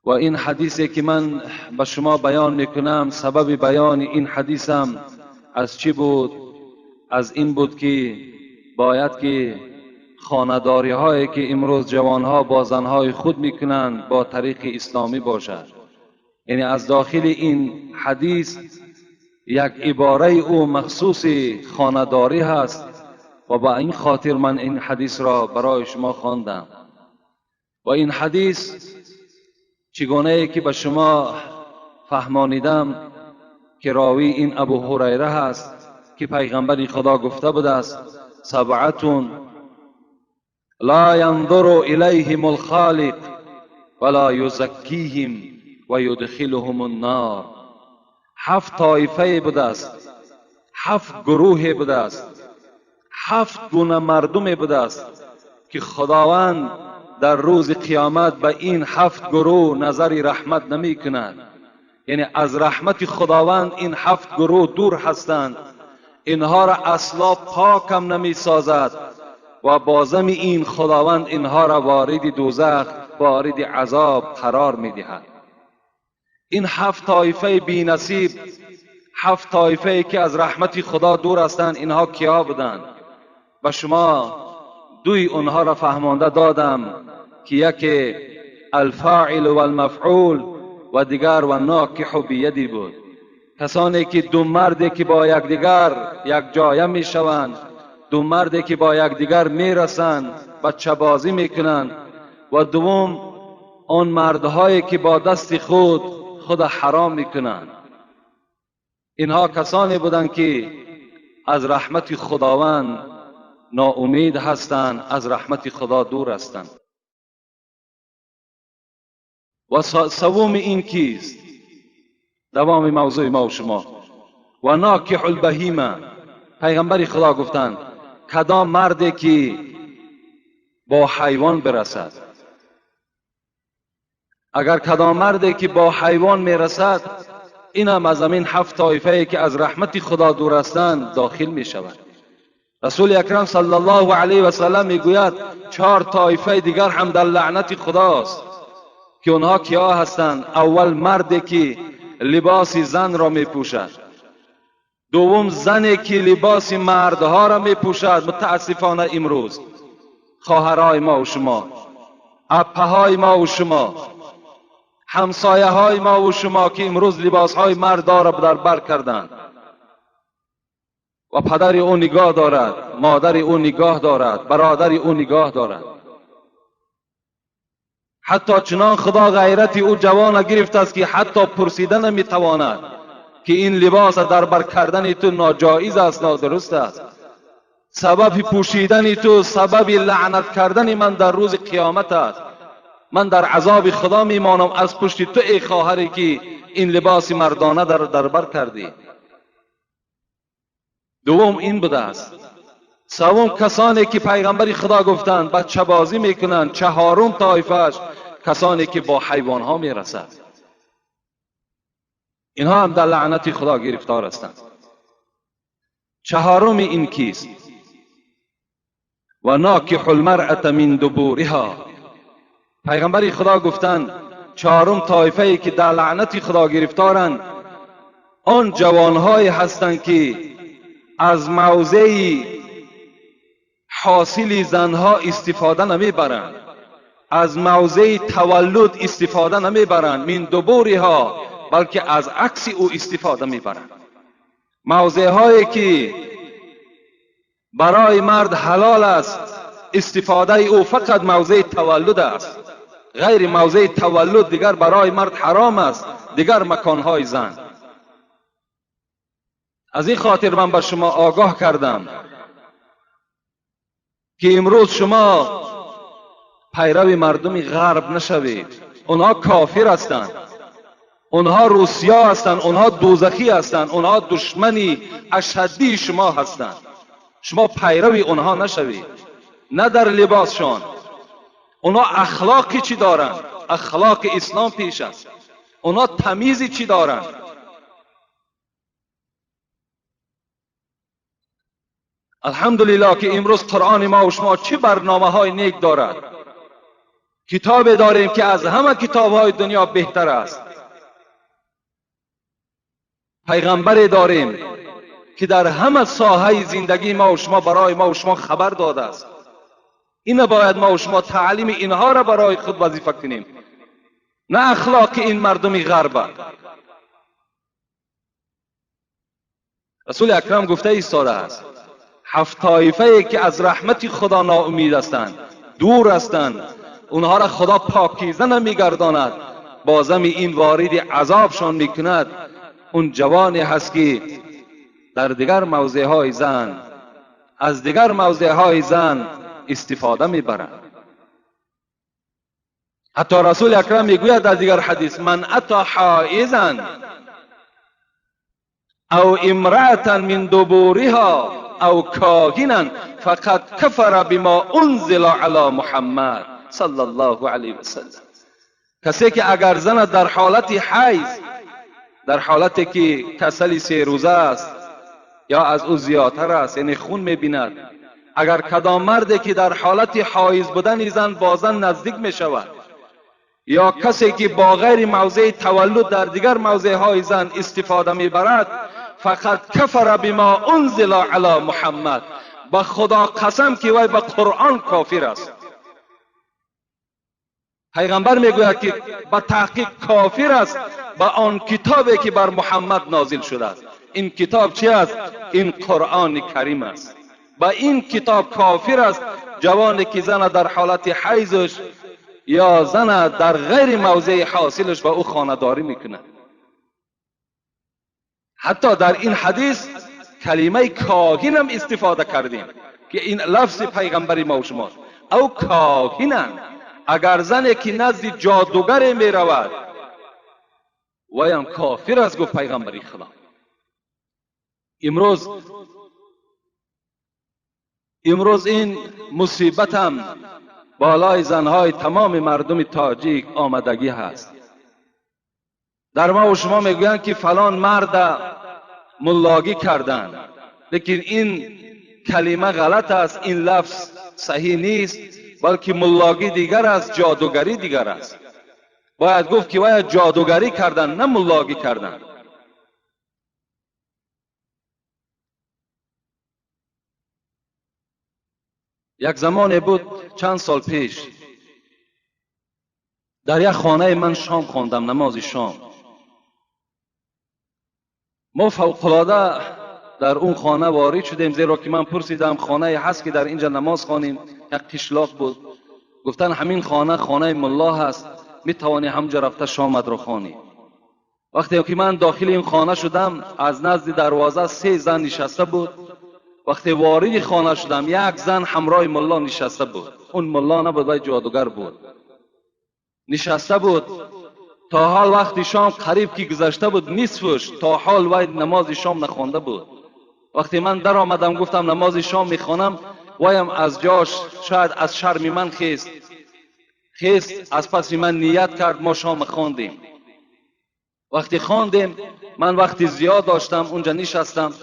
و این حدیثی که من به شما بیان میکنم، سبب بیان این حدیثم از چی بود؟ از این بود که باید که خانه‌داری هایی که امروز جوانها با زنهای خود میکنند با طریق اسلامی باشد. یعنی از داخل این حدیث یک عباره او مخصوص خانه‌داری هست و با این خاطر من این حدیث را برای شما خواندم. و این حدیث چگونه که به شما فهمانیدم که راوی این ابو هریره هست که پیغمبر خدا گفته بود است: سبعتون لا ينظر الیهم الخالق ولا یزکیهم و یدخلهم النار. 7 طایفه بوده است، 7 گروه بوده است، 7 گونه مردم بوده است که خداوند در روز قیامت به این 7 گروه نظر رحمت نمی کند. یعنی از رحمت خداوند این 7 گروه دور هستند، اینها را اصلا پاکم نمی سازد و بازم این خداوند اینها را وارد دوزخ، وارد عذاب قرار می دهد. این 7 طایفه بی نصیب، 7 طایفه که از رحمت خدا دور هستند، اینها کیا بودند؟ و شما دوی اونها را فهمانده دادم که یکی الفاعل و المفعول و دیگر و ناکح بیدی بود. کسانی که دو مردی که با یکدیگر یک جایه می شوند، دو مردی که با یکدیگر می رسند، بچه بازی می کنند. و دوم آن مردهایی که با دست خود حرام می کنند. اینها کسانی بودند که از رحمت خداوند ناامید هستند، از رحمت خدا دور هستند. و سوم این کیست؟ دوام موضوع ما و شما. و ناکح البهیمه، پیغمبر خدا گفتند کدام مردی که با حیوان برسد. اگر کدام مردی که با حیوان میرسد، این هم از همین 7 طایفه که از رحمت خدا دور هستند داخل می شود. رسول اکرم صلی الله علیه و سلم میگوید 4 طایفه دیگر هم در لعنت خداست که اونها کیا هستند؟ اول مردی که لباس زن را می پوشد، دوم زنی که لباس مردها را می پوشد. متاسفانه امروز خواهرای ما و شما، اپهای ما و شما، همسایه های ما و شما که امروز لباس های مرد را در بر کردند و پدر او نگاه دارد، مادر او نگاه دارد، برادر او نگاه دارد. حتی چنان خدا غیرت او جوان گرفت است که حتی پرسیدن نمی تواند که این لباس در بر کردن تو ناجایز است، نادرست است. سبب پوشیدن تو سبب لعنت کردن من در روز قیامت است. من در عذاب خدا میمانم از پشت تو ای خواهری که این لباس مردانه در بر کردی. دوم این بوده است. سوم کسانی که پیغمبر خدا گفتند بچه بازی میکنند. چهارم طایفه‌اش کسانی که با حیوان ها میرسند. اینها هم در لعنت خدا گرفتار هستند. چهارم این کیست؟ و ناکح المرأة من دبورها. پیغمبر خدا گفتند چهارم طایفه‌ای که در لعنت خدا گرفتارند آن جوانهایی هستند که از موضع حاصل زنها استفاده نمیبرند، از موضع تولد استفاده نمیبرند، من دبورها، بلکه از عکس او استفاده میبرند. موضع هایی که برای مرد حلال است استفاده او فقط موضع تولد است، غیر موضع تولد دیگر برای مرد حرام است، دیگر مکانهای زن. از این خاطر من به شما آگاه کردم که امروز شما پیرو مردم غرب نشوید. اونها کافر هستند، اونها روسیا هستند، اونها دوزخی هستند، اونها دشمنی اشدی شما هستند. شما پیرو اونها نشوید، نه در لباسشان. اونها اخلاقی چی دارند؟ اخلاق اسلام پیش است. اونها تمیزی چی دارند؟ الحمدلله که امروز قرآن ما و شما چه برنامه های نیک دارد کتاب داریم که از همه کتاب‌های دنیا بهتر است. پیغمبر داریم که در همه ساحه زندگی ما و شما برای ما و شما خبر داده است. این باید ما و شما تعلیم اینها را برای خود وظیفه کنیم، نه اخلاق این مردمی غرب. رسول اکرم گفته ایستاده است 7 طایفه که از رحمت خدا ناامید هستند، دور هستند، اونها را خدا پاکیزه نمیگرداند، بازم این وارد عذابشان میکند. اون جوانی هست که در دیگر موضعهای زن از دیگر موضعهای زن استفاده میبرند. حتی رسول اکرم میگوید در دیگر حدیث من اتی حائزا او امرأة من دبورها او کاهنا فقد کفر بما انزل علی محمد صلی الله علیه وسلم. کسی که اگر زن در حالت حیض، در حالتی که کسل 3 روزه است یا از او زیادتر است، یعنی خون میبیند، اگر کدام مردی که در حالت حایض بودن زن با زن نزدیک میشود یا کسی که با غیر موضع تولد در دیگر موضع های زن استفاده میبرد، فقط کفر بما انزل علی محمد، با خدا قسم که وی به قرآن کافر است. پیغمبر میگوید که با تحقیق کافر است با آن کتابی که بر محمد نازل شده است. این کتاب چی است؟ این قرآن کریم است. با این کتاب کافر است جوانی که زن در حالت حیضش یا زن در غیر موضع حاصلش با او خانه‌داری میکنه. حتی در این حدیث کلمه کاهن هم استفاده کردیم که این لفظ پیغمبری ما و شما او کاهنن. اگر زنی که نزد جادوگر می رود ویم کافر است، گفت پیغمبری خدا. امروز این مصیبت هم بالای زنهای تمام مردم تاجیک آمدگی هست. در ما و شما میگویند که فلان مرد ملاگی کردن، لیکن این کلمه غلط است، این لفظ صحیح نیست، بلکه ملاگی دیگر است، جادوگری دیگر است. باید گفت که باید جادوگری کردن، نه ملاگی کردن. یک زمان بود چند سال پیش در یک خانه من شام خواندم، نماز شام. ما فوق‌العاده در اون خانه وارد شدیم، زیرا که من پرسیدم خانه هست که در اینجا نماز خوانیم؟ یک قشلاق بود. گفتن همین خانه ملا هست، میتوانی همجا رفته شامت رو خوانی. وقتی که من داخل این خانه شدم از نزد دروازه 3 زن نشسته بود. وقتی وارد خانه شدم یک زن همراه ملا نشسته بود. اون ملا نبود، ولی جادوگر بود. نشسته بود تا حال وقتی شام قریب که گذشته بود نصفش تا حال وی نماز شام نخوانده بود. وقتی من در آمدم گفتم نماز شام میخوانم، ویم از جاش شاید از شرم من خیست از پس من نیت کرد، ما شام خواندیم. وقتی خواندیم من وقتی زیاد داشتم اونجا نشستم،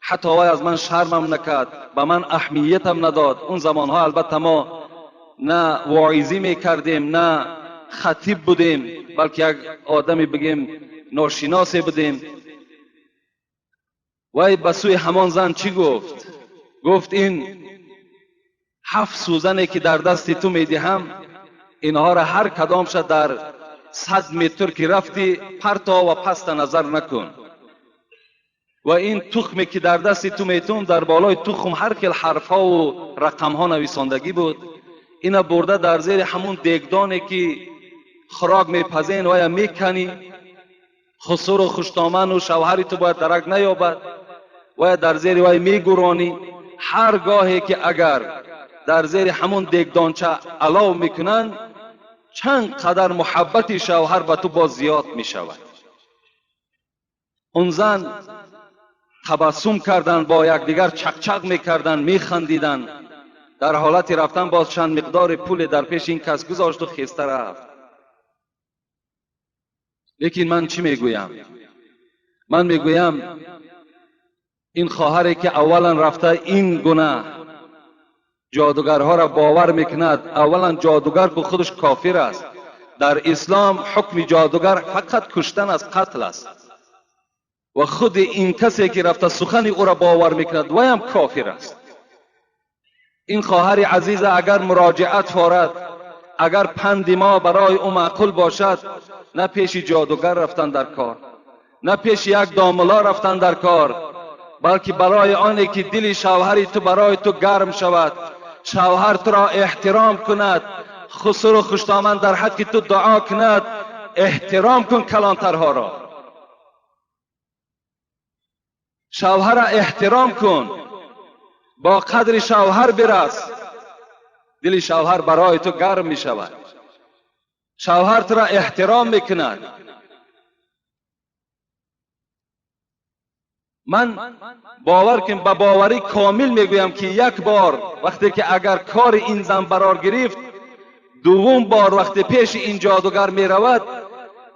حتی وی از من شرمم نکرد، به من اهمیتم نداد. اون زمانها البته ما نه واعظی میکردیم نه خطیب بودیم، بلکه یک آدمی بگیم ناشناسی بودیم. وی به سوی همان زن چی گفت؟ گفت این 7 سوزنی که در دست تو میدهم اینها را هر کدامش در 100 متر که رفتی پرتا و پست نظر نکن. و این تخمی که در دست تو میتون در بالای تخم هر کل حرفها و رقمها نویساندگی بود. اینا برده در زیر همون دیگدانی که خوراک میپزین و یا میکنی، خسور و خوشتامن و شوهری تو باید درک نیابد و یا در زیر وی میگرانی. هر گاهی که اگر در زیر همون دیگدانچه علاو میکنن چند قدر محبت شوهر به تو باز زیاد میشود. اون زن تبسم کردن، با یکدیگر چقچق میکردن، میخندیدن. در حالت رفتن باز چند مقدار پول در پیش این کس گذاشت و خسته رفت. لیکن من چی میگویم؟ من میگویم این خواهری که اولا رفته این گناه جادوگرها را باور میکند. اولا جادوگر که خودش کافر است. در اسلام حکم جادوگر فقط کشتن از قتل است و خود این کسی که رفته سخن او را باور میکند و هم کافر است. این خواهر عزیز اگر مراجعت فارد، اگر پند ما برای او معقول باشد، نه پیش جادوگر رفتن در کار، نه پیش یک داملا رفتن در کار، بلکه برای آنی که دل شوهری تو برای تو گرم شود، شوهر تو را احترام کند، خسر و خوشامد در حق تو دعا کند. احترام کن کلانترها را، شوهر را احترام کن، با قدر شوهر برس، دل شوهر برای تو گرم می شود، شوهر تو را احترام میکند. من باور کن، با باوری کامل میگویم که یک بار وقتی که اگر کار این زن برار گرفت، دوم بار وقتی پیش این جادوگر می رود،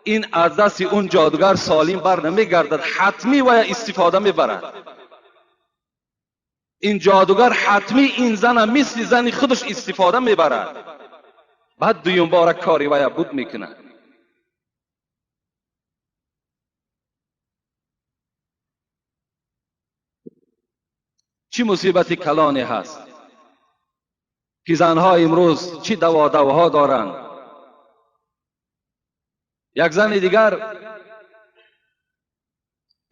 این از دست اون جادوگر سالم بر نمی گردد، حتمی و استفاده می برد. این جادوگر حتمی این زن مثل زن خودش استفاده می برد، بعد دوم بار کاری و بود می کند. چی مصیبت کلانی هست که زنها امروز چی دواها دارند. یک زن دیگر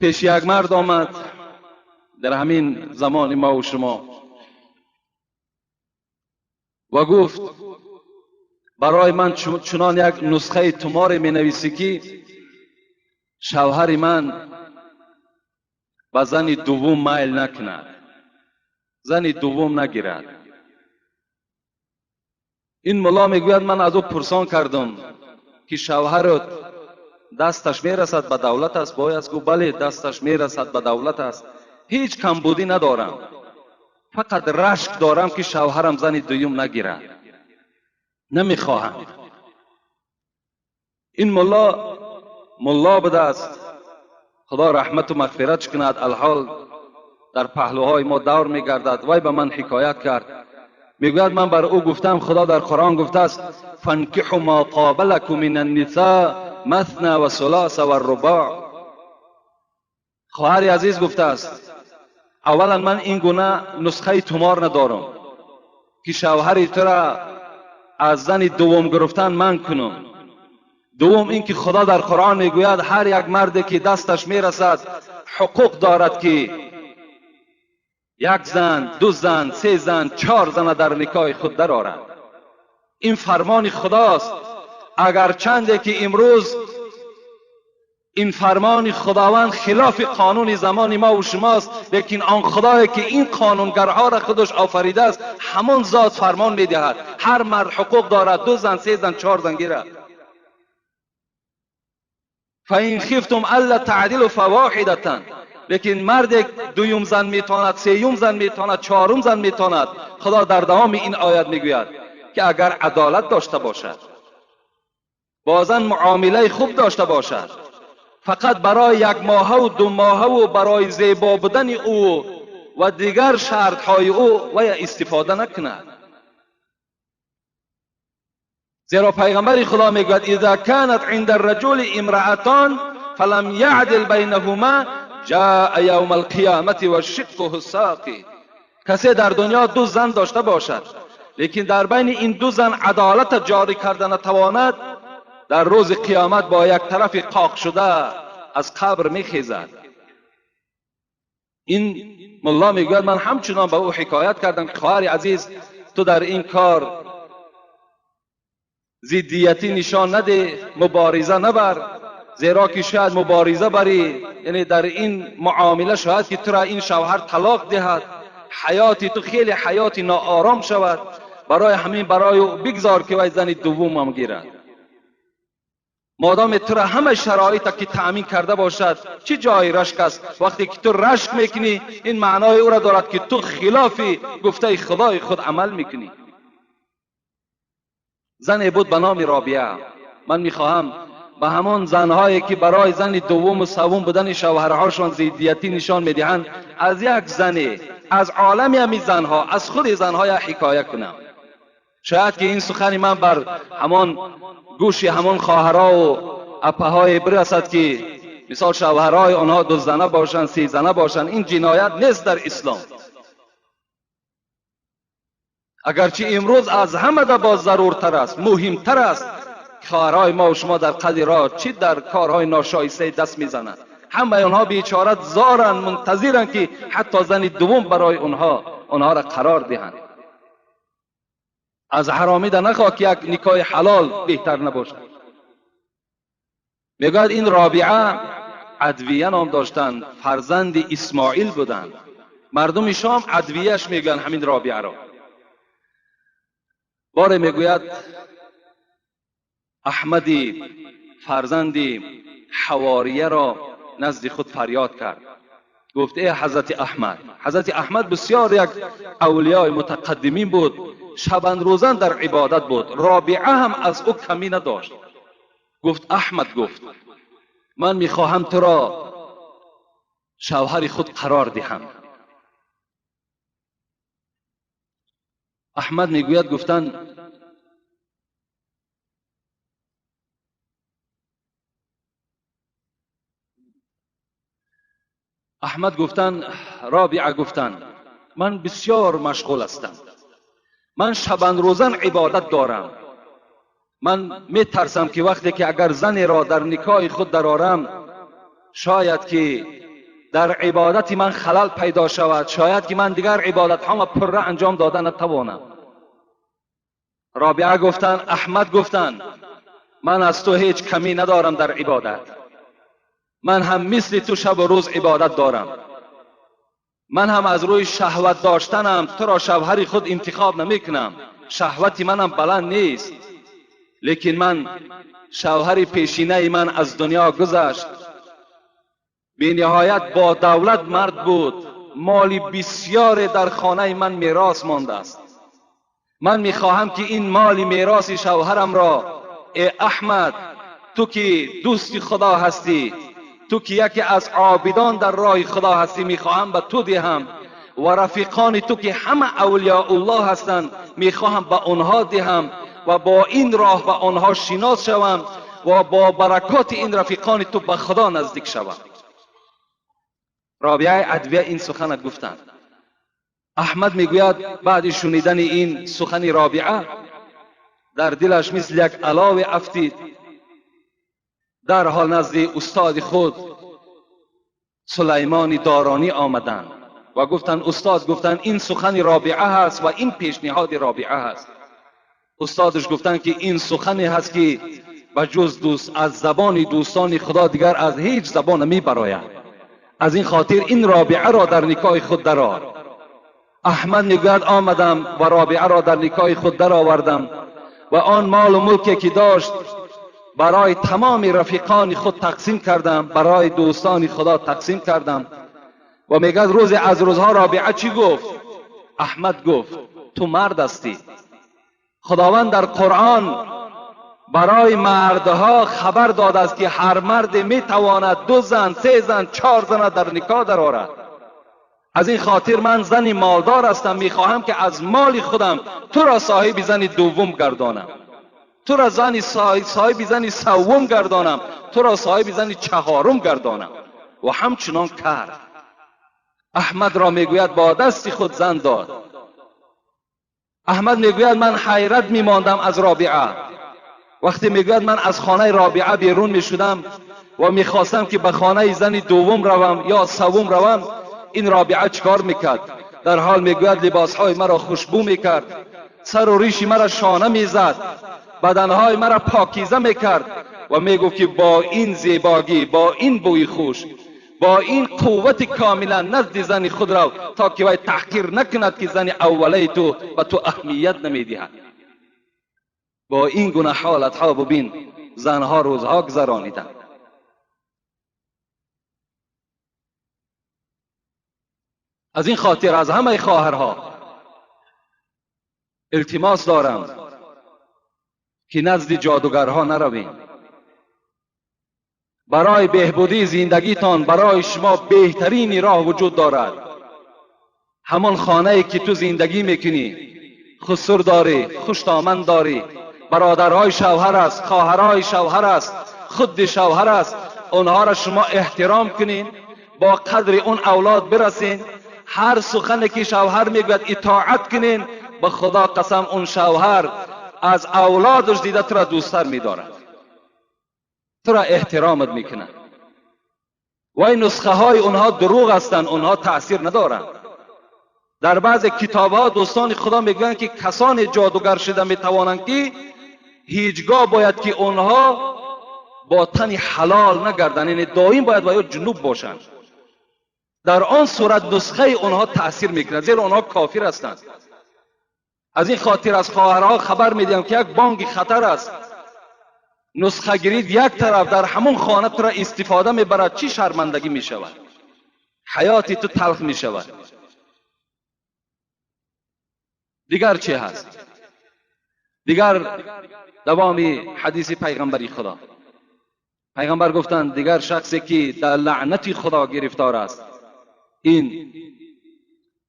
پیش یک مرد آمد در همین زمان ما و شما و گفت برای من چنان یک نسخه تمار می نویسی که شوهر من به زن دوم میل نکند، زن دوم نگیرد. این ملا میگوید من از او پرسان کردم که شوهرت دستش میرسد به دولت است؟ باید گفت بله دستش میرسد به دولت است، هیچ کمبودی ندارم، فقط رشک دارم که شوهرم زن دوم نگیرد، نمیخواهم. این ملا بوده است، خدا رحمت و مغفرتش کند، الحال در پهلوهای ما دور میگردد. وای به من حکایت کرد، میگوید من بر او گفتم خدا در قرآن گفته است فانکحوا ما طاب لکم من النساء مثنی و ثلاث و الرباع. خواهر عزیز گفته است اولا من این گونه نسخه تمار ندارم که شوهر تو را از زن دوم گرفتن من کنم. دوم این که خدا در قرآن میگوید هر یک مردی که دستش میرسد حقوق دارد که یک زن، دو زن، سه زن، 4 زن در نکاح خود درآورد. این فرمان خداست. اگر چنده که امروز این فرمان خداوند خلاف قانون زمان ما و شماست، لیکن آن خدایی که این قانونگرها را خودش آفریده است همان ذات فرمان میدهد هر مرد حقوق دارد 2 زن، 3 زن، 4 زن گیرد. فَإِنْ خِفْتُمْ أَلَّا تَعْدِلُوا فَوَاحِدَةً. لیکن مرد دوم زن میتواند، سیوم زن میتواند، 4م زن میتواند. خدا در دوام این آیت میگوید که اگر عدالت داشته باشد، با زن معامله خوب داشته باشد، فقط برای 1 ماه و 2 ماه و برای زیبا بودن او و دیگر شرط های او و استفاده نکند. زیرا پیغمبر خدا میگوید اذا كانت عند الرجل امرأتان فلم يعدل بينهما جاء يوم القيامة وشقه الساقي. کسی در دنیا 2 زن داشته باشد لیکن در بین این 2 زن عدالت جاری کردن نتواند، در روز قیامت با یک طرف قاق شده از قبر میخیزد. این ملا میگوید من همچنان به او حکایت کردم که خواهر عزیز تو در این کار ضدیتی نشان نده، مبارزه نبر، زیرا که شاید مبارزه بری یعنی در این معامله شاید که تو را این شوهر طلاق دهد، حیاتی تو خیلی حیاتی ناآرام شود. برای همین برای او بگذار که وای زن دوم هم گیرد. مادام تو را همه شرایط که تأمین کرده باشد چه جای رشک است؟ وقتی که تو رشک میکنی این معنای او را دارد که تو خلاف گفته خدای خود عمل میکنی. زن بود به نام رابعه. من میخواهم به همان زنهایی که برای زن دوم و سوم بودن شوهرهاشان ضدیتی نشان میدهند از یک زن از عالم همین زنها، از خود زنها یک حکایه کنم. شاید که این سخن من بر همان گوش همان خواهرها و اپه‌های برسد که مثال شوهرای آنها 2 زنه باشند، 3 زنه باشند. این جنایت نیست در اسلام. اگرچه امروز از همه ده باز ضرورتر است، مهمتر است خواهرای ما و شما در قد راه چی در کارهای ناشایسته دست میزنند. همه آنها بیچاره زارن، منتظرن که حتی زن دوم برای آنها را قرار دهند. از حرامیده نخواه که یک نکاح حلال بهتر نباشد. میگوید این رابعه ادویه نام داشتند، فرزند اسماعیل بودند. مردم شام ادویهش میگن همین رابعه را. باره میگوید احمدی فرزند حواریه را نزد خود فریاد کرد. گفت ای حضرت احمد. حضرت احمد بسیار یک اولیاء متقدمین بود، شبان روزان در عبادت بود. رابعه هم از او کمی نداشت. گفت احمد، گفت من میخواهم تو را شوهر خود قرار دهم. احمد میگوید گفتن احمد گفتن رابعه گفتن من بسیار مشغول هستم، من شبان روزان عبادت دارم. من میترسم که وقتی که اگر زنی را در نکاح خود درآرم شاید که در عبادت من خلل پیدا شود، شاید که من دیگر عبادت ها پره انجام دادن نتوانم. رابعه گفتن احمد گفتن من از تو هیچ کمی ندارم در عبادت، من هم مثل تو شب و روز عبادت دارم. من هم از روی شهوت داشتنم تو را شوهر خود انتخاب نمی کنم، شهوتی منم بلند نیست، لیکن من شوهر پیشینه من از دنیا گذشت، بی نهایت با دولت مرد بود، مالی بسیار در خانه من میراث مانده است. من میخواهم که این مال میراث شوهرم را ای احمد، تو که دوست خدا هستی، تو که یکی از عابدان در راه خدا هستی، میخواهم به تو دهم و رفیقان تو که همه اولیاء الله هستند میخواهم به آنها دهم و با این راه به آنها شناس شوم و با برکات این رفیقان تو به خدا نزدیک شوم. رابعه ادویه این سخن گفتند. احمد میگوید بعد شنیدن این سخن رابعه در دلش مثل یک الاو افتید. در حال نزد استاد خود سلیمان دارانی آمدند و گفتند استاد، گفتند این سخن رابعه هست و این پیشنهاد رابعه هست. استادش گفتند که این سخنی هست که بجز دوست از زبان دوستان خدا دیگر از هیچ زبان نمی براید، از این خاطر این رابعه را در نکاح خود درآر. احمد میگوید آمدم و رابعه را در نکاح خود درآوردم و آن مال و ملکی که داشت برای تمام رفیقان خود تقسیم کردم، برای دوستان خدا تقسیم کردم. و میگه روز از روزها رابعه چی گفت؟ احمد گفت تو مرد هستی. خداوند در قرآن برای مردها خبر داده است که هر مرد میتواند 2 زن، 3 زن، 4 زن در نکاح درآورد. از این خاطر من زنی مالدار هستم، میخواهم که از مال خودم تو را صاحب زن دوم گردانم، تو را صاحب زن سوم گردانم، تو را صاحب زن چهارم گردانم. و همچنان کرد. احمد را میگوید با دست خود زن داد. احمد میگوید من حیرت میماندم از رابعه. وقتی میگوید من از خانه رابعه بیرون میشدم و میخواستم که به خانه زن دوم روم یا سوم روم، این رابعه چکار میکرد؟ در حال میگوید لباسهای مرا خوشبو میکرد، سر و ریش مرا شانه میزد، بدنهای مرا پاکیزه میکرد و میگفت که با این زیباگی، با این بوی خوش، با این قوت کاملا نزد زن خود رو تا که وی تحقیر نکند که زن اوله تو به تو اهمیت نمیدهد. با این گونه حالت ها ببین زنها روزها گذرانیدند. از این خاطر از همه خواهرها التماس دارم که نزد جادوگرها نرویم. برای بهبودی زندگیتان برای شما بهترین راه وجود دارد. همون خانه ای که تو زندگی میکنی خسر داری، خوشتامن داری، برادرهای شوهر است، خواهرهای شوهر است، خود شوهر است، اونها را شما احترام کنین، با قدر اون اولاد برسین، هر سخنی که شوهر میگوید اطاعت کنین، به خدا قسم اون شوهر از اولادش دیده تو را دوستتر میدارد، تو را احترامت میکنه. و این نسخه های اونها دروغ هستند، اونها تأثیر ندارند. در بعض کتاب ها دوستان خدا میگویند که کسان جادوگر شده میتوانند که هیچگاه باید که اونها با تن حلال نگردند، یعنی دائم باید با جنوب باشند. در آن صورت نسخه اونها تأثیر میکنه، زیرا اونها کافر هستند. از این خاطر از خواهرها خبر میدیم که یک بانگ خطر است، نسخه گیرید یک طرف در همون خانه تو را استفاده میبرد، چی شرمندگی میشود، حیاتی تو تلخ میشود. دیگر چی هست؟ دیگر دوام حدیث پیغمبری خدا، پیغمبر گفتند دیگر شخصی که در لعنت خدا گرفتار است، این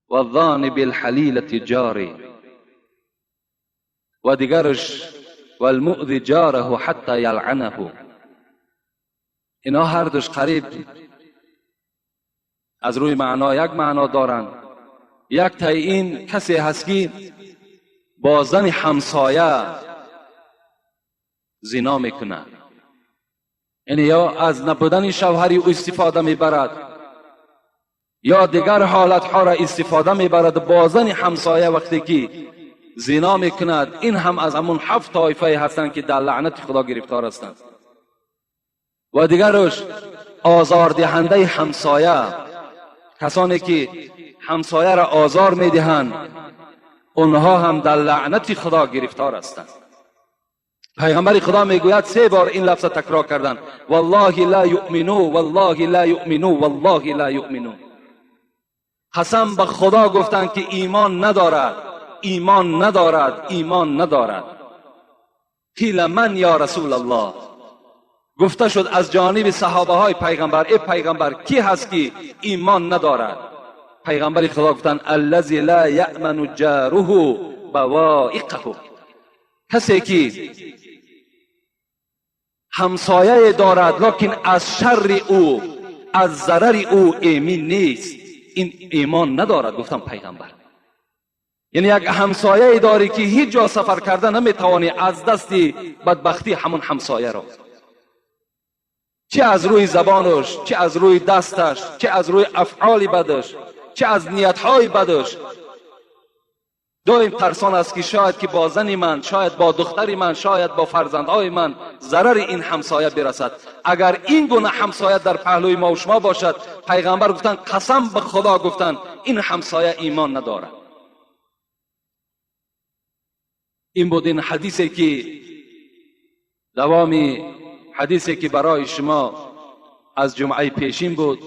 والظان بالحلیلة جاری، و دیگرش والمؤذی جاره حتی یلعنه. اینا هر دوش قریب از روی معنا یک معنا دارند. یک تای این کسی هست که با زن همسایه زنا میکنه، یعنی یا از نبودن شوهری او استفاده میبرد، یا دیگر حالت ها را استفاده میبرد با زن همسایه وقتی که زنا میکند. این هم از همون 7 طایفه هستند که در لعنت خدا گرفتار هستند. و دیگرش آزاردهنده همسایه، کسانی که همسایه را آزار میدهند، اونها هم در لعنت خدا گرفتار هستند. پیغمبر خدا میگوید 3 بار این لفظ تکرار کردن، والله لا یؤمنو، والله لا یؤمنو، والله لا یؤمنو. قسم به خدا گفتند که ایمان ندارد، ایمان ندارد، ایمان ندارد. قیل من یا رسول الله، گفته شد از جانب صحابه های پیغمبر، ای پیغمبر کی هست که ایمان ندارد؟ پیغمبر خدا گفتند الذی لا یأمن جاره بوائقه، کسی که همسایه دارد لکن از شر او، از ضرر او ایمن نیست، این ایمان ندارد. گفتم پیغمبر یعنی یک همسایه داری که هیچ جا سفر کرده نمیتوانی از دست بدبختی همون همسایه را، چه از روی زبانش، چه از روی دستش، چه از روی افعال بدش، چه از نیتهای بدش، دائم ترسان است که شاید که با زن من، شاید با دختر من، شاید با فرزندهای من ضرر این همسایه برسد. اگر این گونه همسایه در پهلوی ما و شما باشد، پیغمبر گفتند قسم به خدا گفتند این همسایه ایمان ندارد. این بود این حدیثی که دوامی حدیثی که برای شما از جمعه پیشین بود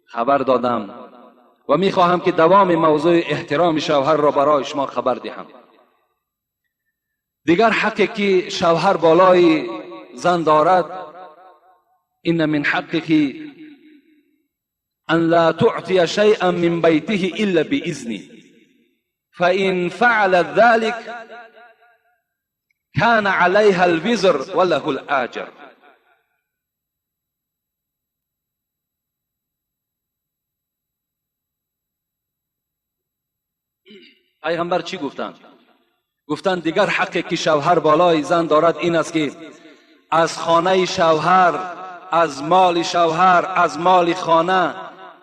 خبر دادم و میخواهم که دوام موضوع احترام شوهر را برای شما خبر دهم. دیگر حقی که شوهر بالای زن دارد، این من حقه ان لا تعطی شیئا من بیته الا باذنه، فان فعل ذلك كان عليها الوزر وله الاجر. پیغمبر چی گفتند؟ گفتند دیگر حقی که شوهر بالای زن دارد این است که از خانه شوهر، از مال شوهر، از مال خانه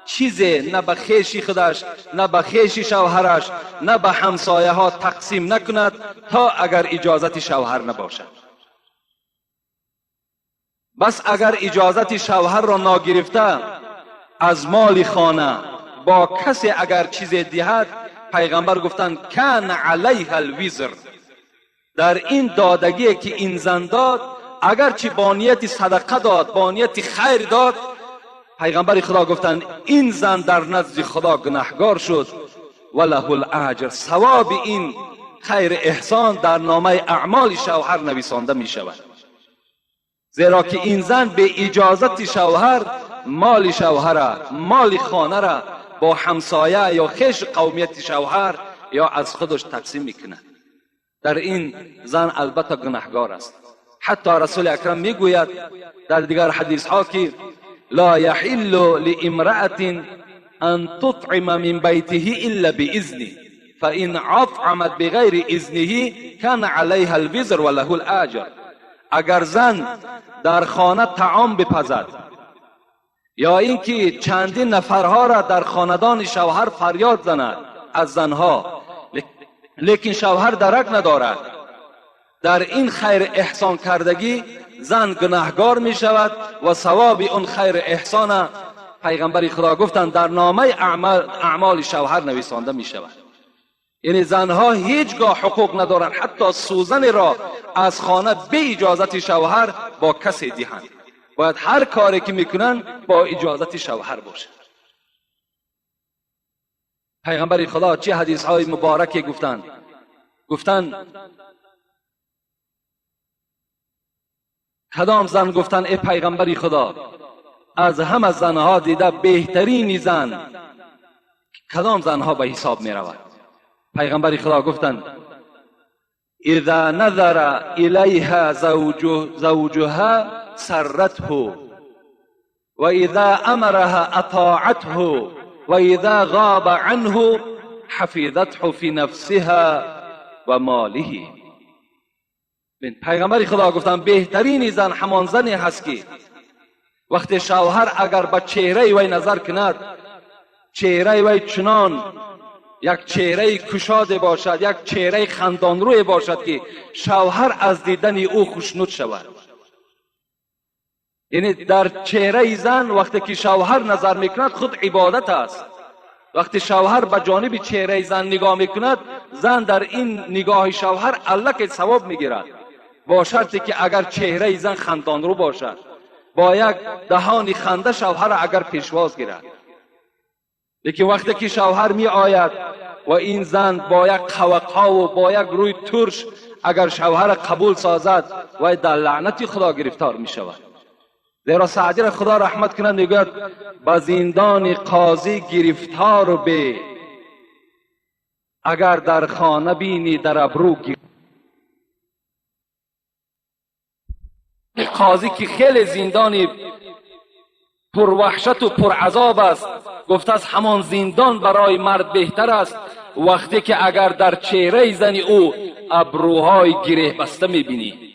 چیزی نه به خویش خودش، نه به خویش شوهرش، نه به همسایه ها تقسیم نکند تا اگر اجازت شوهر نباشد. بس اگر اجازت شوهر را ناگرفته از مال خانه با کسی اگر چیزی دهد، پیغمبر گفتند کان علیها الوزر، در این دادگی که این زن داد، اگر چی با نیت صدقه داد، با نیت خیر داد، پیغمبر خدا گفتند این زن در نزد خدا گناهگار شد، وله الاجر، ثواب این خیر احسان در نامه اعمال شوهر نویسانده می شود. زیرا که این زن به اجازت شوهر مال شوهر، مال خانه را با همسایه یا خیش قومیت شوهر یا از خودش تقسیم میکنه. در این زن البته گناهگار است. حتی رسول اکرم میگوید در دیگر حدیث ها که لا یحل لامرأة ان تطعم من بیته الا باذنه فان اطعمت بغیر اذنه کان علیها الوزر وله الاجر. اگر زن در خانه طعام بپزد یا اینکه چندین نفرها را در خاندان شوهر فریاد زند از زنها، لیکن شوهر درک ندارد، در این خیر احسان کردگی زن گناهگار می شود و ثواب اون خیر احسان پیغمبر خدا گفتند در نامه اعمال شوهر نویسانده می شود. یعنی زنها هیچگاه حقوق ندارند حتی سوزن را از خانه به اجازت شوهر با کسی دهند. باید هر کاری که میکنن با اجازت شوهر باشه. پیغمبر خدا چه حدیث های مبارکی گفتند کدام زن گفتند ای پیغمبر خدا از همه زنها دیده بهترین زن کدام زنها به حساب می رود؟ پیغمبر خدا گفتند اذا نظر الیها زوجها سرته و اذا امرها اطاعته و اذا غاب عنه حفظته فی نفسها و ماله. پیغمبر خدا گفتند بهترین زن همان زنی هست که وقتی شوهر اگر به چهره وی نظر کند، چهره وی چنان یک چهره کشاده باشد، یک چهره خندانروی باشد که شوهر از دیدن او خوشنود شود. یعنی در چهره زن وقتی که شوهر نظر میکند خود عبادت است. وقتی شوهر به جانب چهره زن نگاه میکند، زن در این نگاه شوهر الله ثواب میگیرد، با شرطی که اگر چهره زن خندانرو باشد، با یک دهان خنده شوهر اگر پیشواز گیرد. لیکن وقتی که شوهر می آید و این زن با یک قوقها و با یک روی ترش اگر شوهر قبول سازد و در لعنت خدا گرفتار می شود. زیرا سعدی را خدا رحمت کنه میگوید به زندان قاضی گرفتار به اگر در خانه بینی در ابرو قاضی که خیلی زندانی پر وحشت و پر عذاب است، گفته است همان زندان برای مرد بهتر است وقتی که اگر در چهره زن او ابروهای گره بسته میبینی،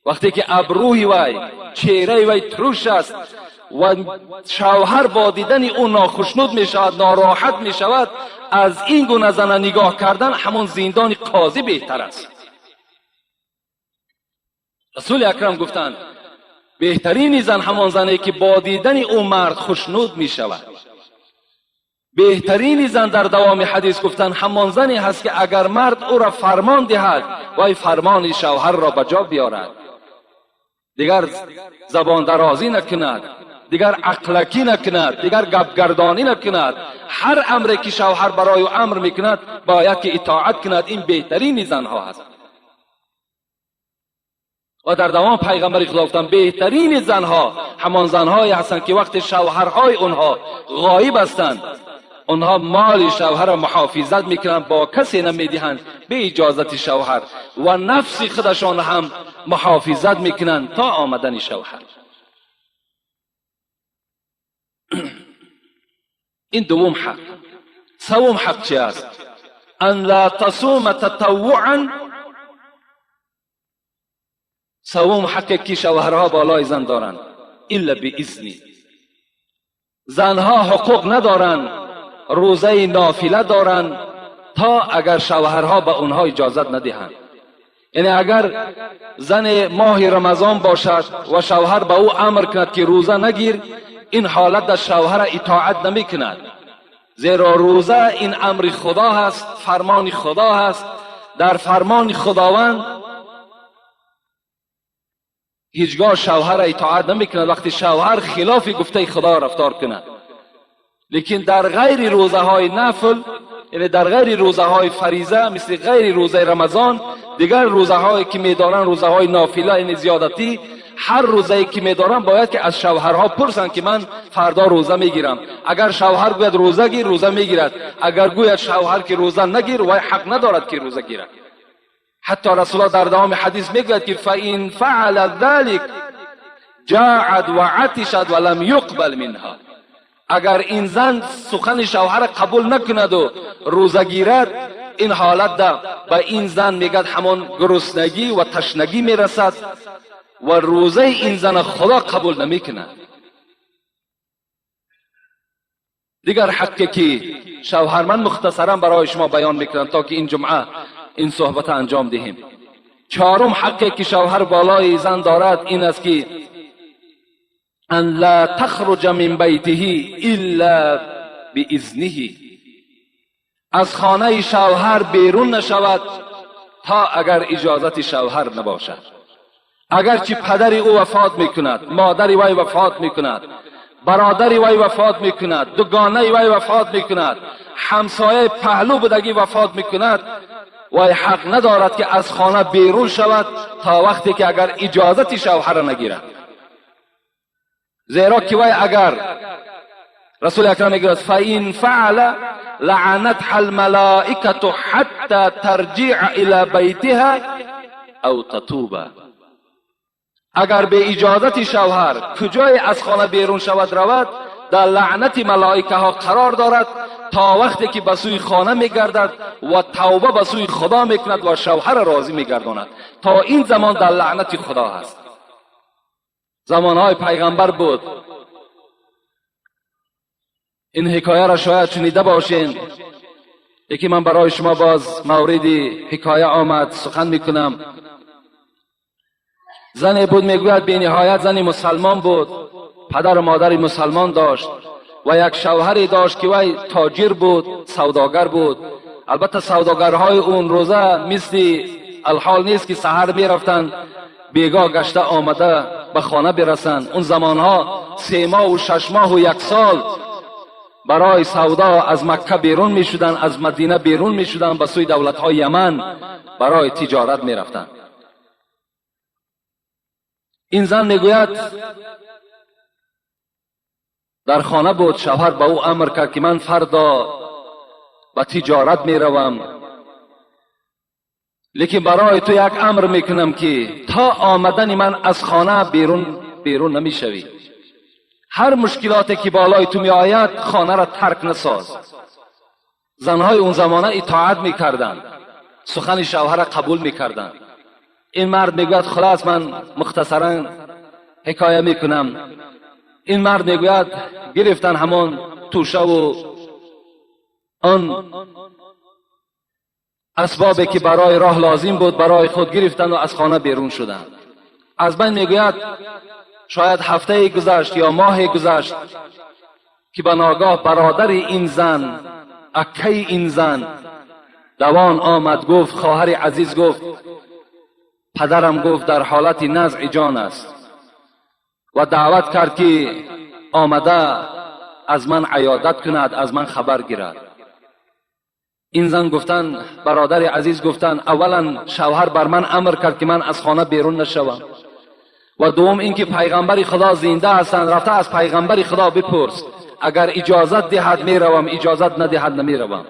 وقتی که ابروی وی چهره وی ترش است و شوهر با دیدن او ناخشنود می شود، ناراحت می شود، از این گونه زن نگاه کردن همان زندان قاضی بهتر است. رسول اکرم گفتند بهترین زن همان زنی که با دیدن او مرد خوشنود می شود. بهترین زن در دوام حدیث گفتند همان زنی هست که اگر مرد او را فرمان دهد و فرمان شوهر را به جا بیارد، دیگر زبان درازی نکند، دیگر عقلکی نکند، دیگر گپگردانی نکند، هر امری که شوهر برای او امر میکند باید که اطاعت کند. این بهترین زنها هست. و در دوام پیغمبر خدا گفتند بهترین زنها همان زنهایی هستند که وقت شوهرهای اونها غایب هستند اونها مال شوهر را محافظت میکنند، با کسی نمیدهند به اجازت شوهر، و نفس خودشان هم محافظت میکنند تا آمدن شوهر. این دوم حق. سوم حق چی است؟ ان لا تصوم تطوعا. سوم حق که شوهرها بالای زن دارند الا باذنی. زنها حقوق ندارند روزه نافله دارند تا اگر شوهرها به اونها اجازت ندهند. یعنی اگر زن ماه رمضان باشد و شوهر به او امر کند که روزه نگیر، این حالت در شوهر اطاعت نمی کند، زیرا روزه این امر خدا هست، فرمان خدا هست. در فرمان خداوند هیچگاه شوهر اطاعت نمی کند وقتی شوهر خلاف گفته خدا رفتار کند. لیکن در غیر روزه های نفل، یعنی در غیر روزه های فریضه مثل غیر روزه رمضان، دیگر روزه هایی که می‌دارن روزه های نافله یعنی زیادتی، هر روزه که میدارم باید که از شوهرها پرسن که من فردا روزه میگیرم. اگر شوهر گوید روزه گیر، روزه میگیرد. اگر گوید شوهر که روزه نگیر، وای حق ندارد که روزه گیرد. حتی رسول الله در دوام حدیث میگوید که فإن فعل ذلك جاعت و عطشت ولم یقبل منها. اگر این زن سخن شوهر قبول نکند و روزه گیرد، این حالت ده به این زن میگد همان گرسنگی و تشنگی میرسد و روزه این زن خدا قبول نمیکند. دیگر حقی که شوهر، من مختصرا برای شما بیان میکنم تا که این جمعه این صحبت انجام دهیم. چهارم حقی که شوهر بالای زن دارد این است که ان لا تخرج من بیته الا باذنه. از خانه شوهر بیرون نشود تا اگر اجازت شوهر نباشد. اگرچه پدر او وفات میکند، مادر وی وفات میکند، برادر وی وفات میکند، دوگانه وی وفات میکند، همسایه پهلو بودگی وفات میکند، وی حق ندارد که از خانه بیرون شود تا وقتی که اگر اجازت شوهر نگیرد. زیرا که وی اگر، رسول اکرم میگوید فإن فعل لعنتها الملائکة حتی ترجع الى بیتها او تتوب. اگر به اجازت شوهر کجای از خانه بیرون شود رود، در لعنت ملائکه ها قرار دارد تا وقتی که به سوی خانه میگردد و توبه به سوی خدا میکند و شوهر راضی میگرداند. تا این زمان در لعنت خدا هست. زمانهای پیغمبر بود. این حکایه را شاید شنیده باشین. یکی من برای شما باز موردی حکایه آمد سخن میکنم. زنی بود میگوید به نهایت زنی مسلمان بود، پدر و مادری مسلمان داشت و یک شوهری داشت که وی تاجر بود، سوداگر بود. البته سوداگرهای اون روزه مثل الحال نیست که سحر میرفتن بیگاه گشته آمده به خانه برسند. اون زمانها 3 ماه و 6 ماه و 1 سال برای سودا از مکه بیرون می شدن، از مدینه بیرون می شدن، به سوی دولت‌های یمن برای تجارت می رفتن. این زن میگوید در خانه بود، شوهر به او امر کرد که من فردا به تجارت می روم، لیکن برای تو یک امر میکنم که تا آمدن من از خانه بیرون نمی شوی. هر مشکلاتی که بالای تو می آید خانه را ترک نساز. زنهای اون زمانه اطاعت میکردند، سخن شوهر را قبول میکردند. این مرد میگوید خلاص من مختصرا حکایه میکنم. این مرد میگوید گرفتن همان توشه و آن اسبابی که برای راه لازم بود برای خود گرفتن و از خانه بیرون شدند. از بین میگوید شاید هفته گذشت یا ماه گذشت که به ناگاه برادر این زن، اکه این زن دوان آمد، گفت خواهر عزیز، گفت پدرم گفت در حالت نزع جان است و دعوت کرد که آمده از من عیادت کند، از من خبر گیرد. این زن گفتن، برادر عزیز گفتن اولا شوهر بر من امر کرد که من از خانه بیرون نشوم و دوم اینکه پیغمبر خدا زنده هستند، رفته از پیغمبر خدا بپرس، اگر اجازت دهد میروم، اجازت ندهد نمیروم.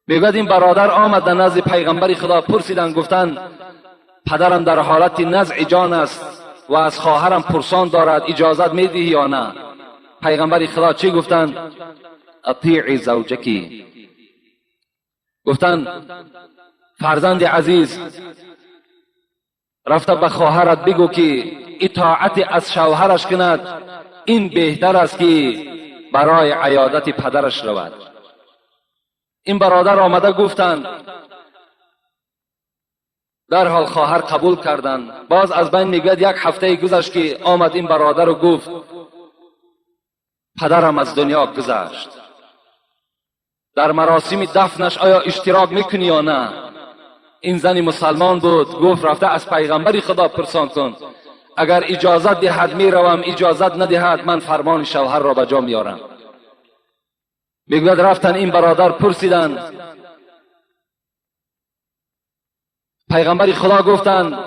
میگوید این برادر آمد در نزد پیغمبر خدا، پرسیدن گفتن پدرم در حالت نزع جان است و از خواهرم پرسان دارد، اجازت میدهی یا نه؟ پیغمبر خدا چی گفتن؟ اطیعی زوجکی. گفتن فرزند عزیز رفته به خواهرت بگو که اطاعت از شوهرش کند، این بهتر است که برای عیادت پدرش رود. این برادر آمده گفتند، در حال خواهر قبول کردند. باز از بین میگوید 1 هفته گذشت که آمد این برادر و گفت پدرم از دنیا گذشت، در مراسم دفنش آیا اشتراک میکنی یا نه؟ این زنی مسلمان بود، گفت رفته از پیغمبر خدا پرسان کن، اگر اجازت دهد میروم، اجازت ندهد من فرمان شوهر را به جا میارم. میگوید رفتن این برادر پرسیدن، پیغمبر خدا گفتند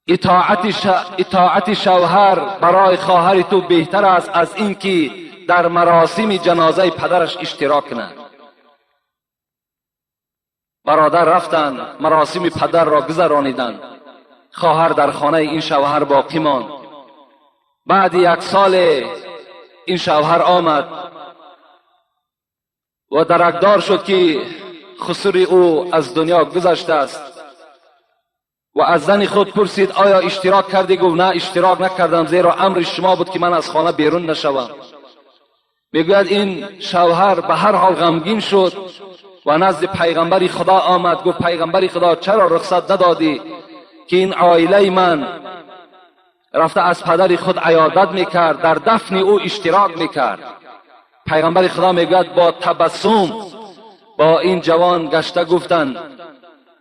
اطاعت شوهر برای خواهر تو بهتر است از این که در مراسم جنازه پدرش اشتراک کند. برادر رفتن مراسم پدر را گذرانیدند، خواهر در خانه این شوهر باقی ماند. بعد 1 سال این شوهر آمد و درکدار شد که خسر او از دنیا گذشته است و از زن خود پرسید آیا اشتراک کردی؟ گفت نه اشتراک نکردم، زیرا امر شما بود که من از خانه بیرون نشوم. میگوید این شوهر به هر حال غمگین شد و نزد پیغمبر خدا آمد. گفت پیغمبر خدا چرا رخصت ندادی که این عائله من رفته از پدر خود عیادت میکرد، در دفن او اشتراک میکرد. پیغمبر خدا میگوید با تبسم با این جوان گشته گفتند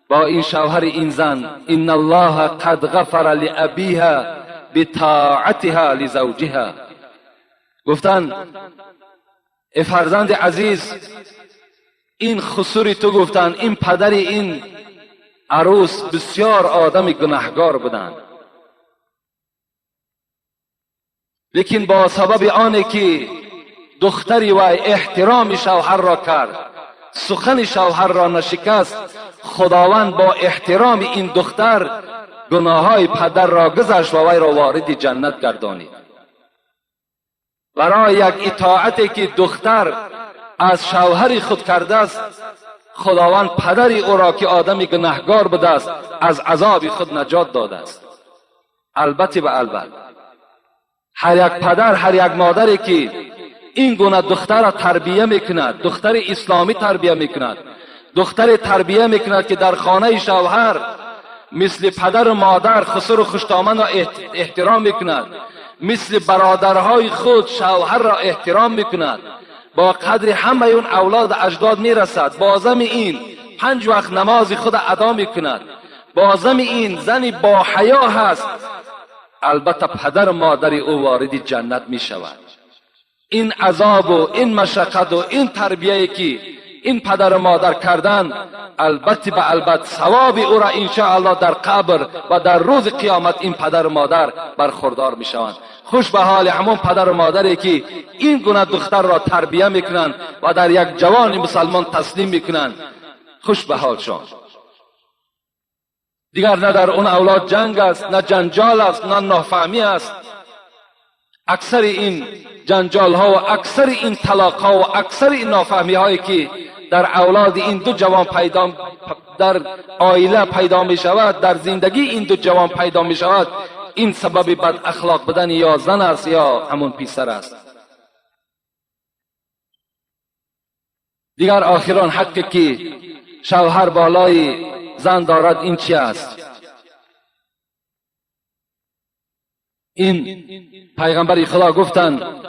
با این شوهر این زن ان الله قد غفر لابیها بطاعتها لزوجها. گفتند ای فرزند عزیز، این خسوری تو گفتند این پدر این عروس بسیار آدم گناهگار بودند، لیکن با سبب آنه که دختری و احترام شوهر را کرد، سخن شوهر را نشکست، خداوند با احترام این دختر گناههای پدر را گذشت و وی را وارد جنت گردانید. برای یک اطاعتی که دختر از شوهر خود کرده است، خداوند پدر او را که آدم گناهگار بوده است از عذاب خود نجات داده است. البته به البته هر یک پدر، هر یک مادری که این گونه دختر را تربیه میکند، دختر اسلامی تربیه میکند، دختر تربیه میکند که در خانه شوهر مثل پدر و مادر خسر و خوشتامن را احترام میکند، مثل برادرهای خود شوهر را احترام میکند، با قدر همه اون اولاد اجداد میرسد، بازم این 5 وقت نماز خود ادا میکند، بازم این زنی با حیا هست، البته پدر و مادر او وارد جنت میشود. این عذاب و این مشقت و این تربیه‌ای که این پدر و مادر کردن، البته به البته ثواب او را انشاءالله در قبر و در روز قیامت این پدر و مادر برخوردار میشوند. خوش به حال همون پدر و مادری که این گونه دختر را تربیه میکنند و در یک جوان مسلمان تسلیم میکنند، خوش به حالشان. دیگر نه در اون اولاد جنگ است، نه جنجال است، نه نافهمی است. اکثر این جنجال ها و اکثر این طلاق ها و اکثر این نافهمی هایی که در اولاد این دو جوان در عائله پیدا می شود، در زندگی این دو جوان پیدا می شود، این سبب بد اخلاق بودن یا زن است یا همون پسر است. دیگر آخران حقی که شوهر بالای زن دارد این چی است؟ این پیغمبر خدا گفتند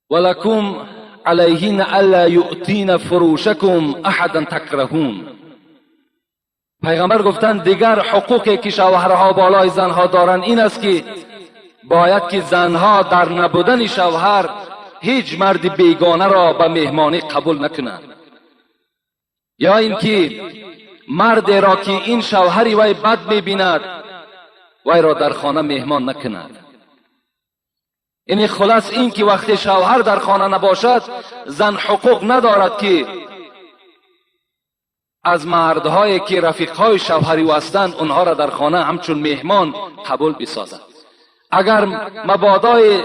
ولکم علیهن الا یؤتین فروشکم احدا تکرهون. پیغمبر گفتند دیگر حقوقی که شوهرها بالای زنها دارند این است که باید که زنها در نبودن شوهر هیچ مرد بیگانه را به مهمانی قبول نکنند، یا اینکه مرد را که این شوهری وی بد میبیند وی را در خانه مهمان نکند. یعنی خلاص این که وقتی شوهر در خانه نباشد زن حقوق ندارد که از مردهایی که رفیقهای شوهری هستند اونها را در خانه همچون مهمان قبول بسازد. اگر مبادای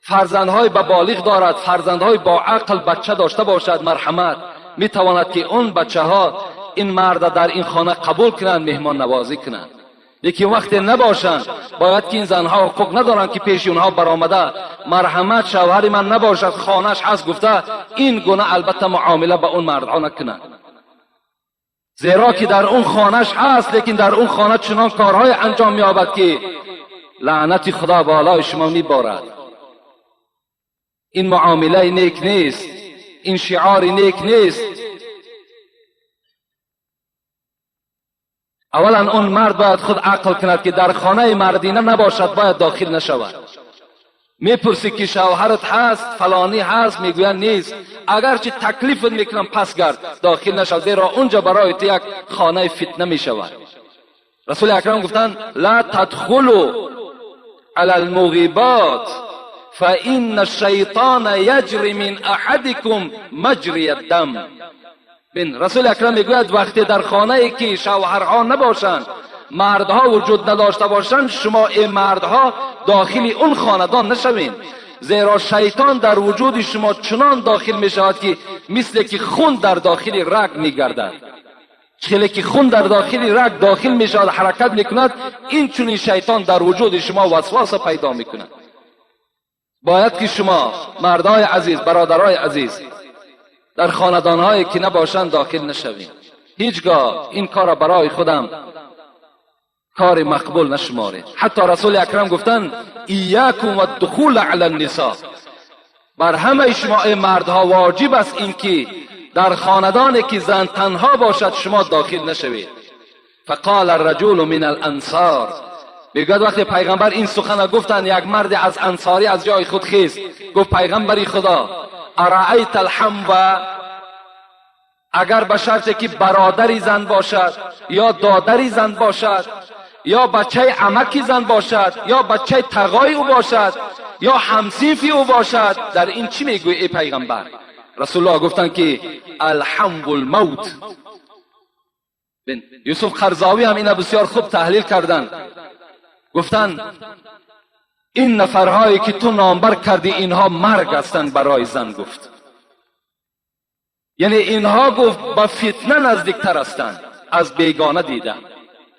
فرزندهای با بالغ دارد، فرزندهای با عقل بچه داشته باشد، مرحمت، میتواند که اون بچه ها این مرد در این خانه قبول کنند، مهمان نوازی کنند. لیکن وقتی نباشند باید که این زنها حقوق ندارند که پیش اونها برآمده مرحمت شوهر من نباشد، خانهش هست گفته این گونه البته معامله با اون مردها نکنند، زیرا که در اون خانهش هست لیکن در اون خانه چنان کارهای انجام می‌یابد که لعنت خدا بالای شما میبارد. این معامله نیک نیست، این شعار نیک نیست. اولا اون مرد باید خود عقل کند که در خانه مردینه نباشد، باید داخل نشود. میپرسی که شوهرت هست فلانی هست، میگوین نیست. اگرچه تکلیفت میکنم پس گرد داخل نشو، زیرا اونجا برای تو یک خانه فتنه میشود. رسول اکرم گفتن لا تدخلوا علی المغیبات فإن الشیطان یجری من احدکم مجری الدم. بین رسول اکرم میگوید وقتی در خانه ای که شوهرها نباشند، مردها وجود نداشته باشند، شما این مردها داخل اون خاندان نشوین، زیرا شیطان در وجود شما چنان داخل می شود که مثل که خون در داخل رگ می گردد. چلی که خون در داخل رگ داخل می شود، حرکت می کند، این چنین شیطان در وجود شما وسواس پیدا می کند. باید که شما مردای عزیز، برادرای عزیز، در خاندانهایی که نباشند داخل نشوید. هیچگاه این کار برای خودم کار مقبول نشمارید. حتی رسول اکرم گفتن ایاکم والدخول علی النساء، بر همه شما ای مردها واجب است این که در خاندانی که زن تنها باشد شما داخل نشوید. فقال الرجل من الانصار، میگوید وقتی پیغمبر این سخن گفتن، یک مرد از انصاری از جای خود خیست، گفت پیغمبری خدا ارأیت الحمو، اگر به شرطی که برادری زن باشد یا دادری زن باشد یا بچه عمکی زن باشد یا بچه تقای او باشد یا همسیفی او باشد، در این چی میگوی ای پیغمبر؟ رسول الله گفتن که الحمو الموت. یوسف قرضاوی هم این بسیار خوب تحلیل کردن، گفتن این نفرهایی که تو نامبر کردی اینها مرگ هستند برای زن. گفت یعنی اینها گفت با فتنه نزدیکتر هستند از بیگانه دیدن.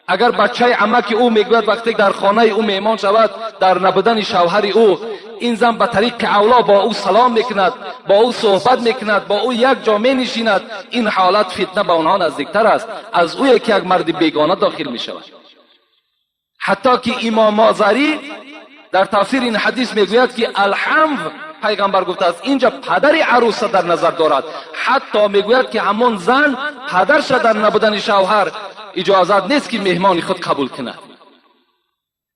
اگر بچه عمک او میگوید وقتی در خانه او میمان شود در نبودن شوهر او، این زن به طریق اولا با او سلام میکند، با او صحبت میکند، با او یک جا مینشیند، این حالت فتنه به آنها نزدیکتر است از او که یک مرد بیگانه داخل میشود. حتی که امام مازری در تفسیر این حدیث میگوید که الحمو، پیغمبر گفته است اینجا پدر عروس در نظر دارد. حتی میگوید که همون زن پدرش در نبودن شوهر اجازت نیست که مهمان خود قبول کند.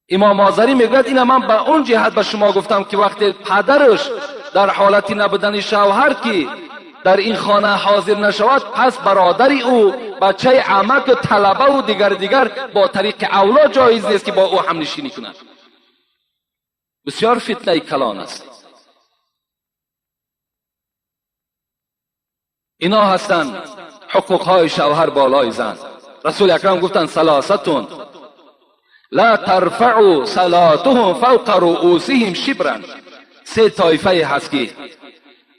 امام مازری میگوید این من به اون جهت به شما گفتم که وقتی پدرش در حالت نبودن شوهر که در این خانه حاضر نشود، پس برادری او، بچه عمک و طلبه و دیگر با طریق اولا جایز نیست که با او هم نشینی کند. بسیار فتنه کلان است. اینا هستند حقوقهای شوهر بالای زن. رسول اکرم گفتن ثلاثتون لا ترفعوا صلاتهم فوق رؤوسهم شبرا. سه طایفه هست که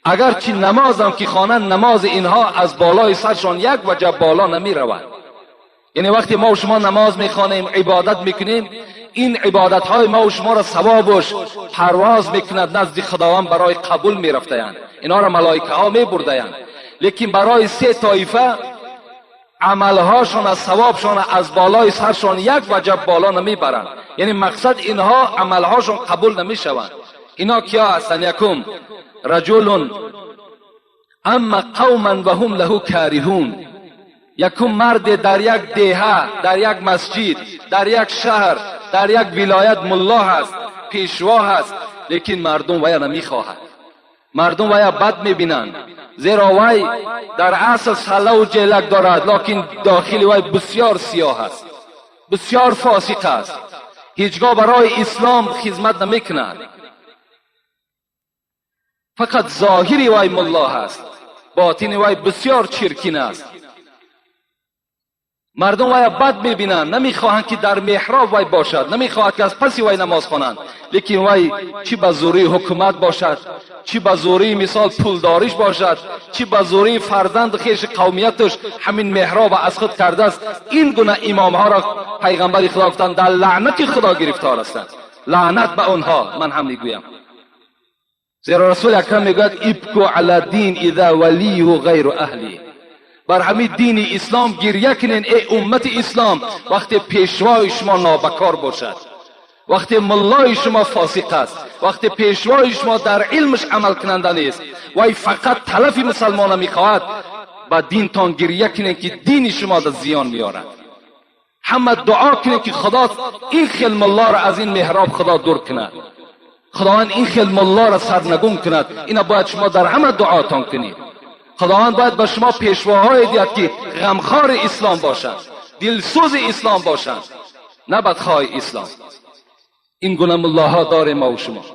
اگرچه نمازم که خوانند، نماز اینها از بالای سرشان یک وجه بالا نمی رود. یعنی وقتی ما و شما نماز میخوانیم، عبادت میکنیم، این عبادت های ما و شما را ثوابش پرواز میکند نزد خداوند برای قبول میرفتند، اینا را ملائکه ها میبردند. لیکن برای سه طایفه عملهاشون از ثوابشون از بالای سرشون یک وجه بالا نمیبرند. یعنی مقصد اینها عملهاشون قبول نمیشوند. اینا کیا هستند؟ یکم رجل اما قوما و هم له کارهون، یکم مرد در یک دهه، در یک مسجد، در یک شهر، در یک ولایت ملا هست، پیشوا هست، لیکن مردم وی نمیخواهد، مردم وی بد میبینند، زیرا وی در اصل سله و جلک دارد، لیکن داخل وی بسیار سیاه است، بسیار فاسق است، هیچگاه برای اسلام خدمت نمیکند، فقط ظاهری وی ملا است، باطن وی بسیار چرکین است. مردم وی بد میبینند، نمیخواهند که در محراب وی باشد، نمیخواهند که از پس وی نماز خوانند، لیکن وی چی به زوری حکومت باشد، چی به زوری مثال پولداریش باشد، چی به زوری فرزند خیش قومیتش همین محراب از خود کرده است، این گونه امام ها را پیغمبر خدا گفتند در لعنت خدا گرفتار هستند. لعنت به آنها. من هم میگویم، زیرا رسول اکرم میگوید ابکو علی دین اذا ولیه غیر اهلی، بر همین دین اسلام گریه کنین ای امت اسلام وقتی پیشوای شما نابکار باشد، وقتی ملای شما فاسق است، وقتی پیشوای شما در علمش عمل کننده نیست، وای فقط تلف مسلمان میخواهد، با دین تان گریه کنین که دین شما در زیان میارد. همه دعا کنین که خدا این خیل ملا را از این محراب خدا دور کند. خداوند این خیل ملا را سرنگون کند. اینا باید شما در همه دعاتان کنید. خداوند باید به شما پیشواهای دید که غمخوار اسلام باشند، دلسوز اسلام باشند، نه بدخواه اسلام. این گونه ملاها داره ما و شما.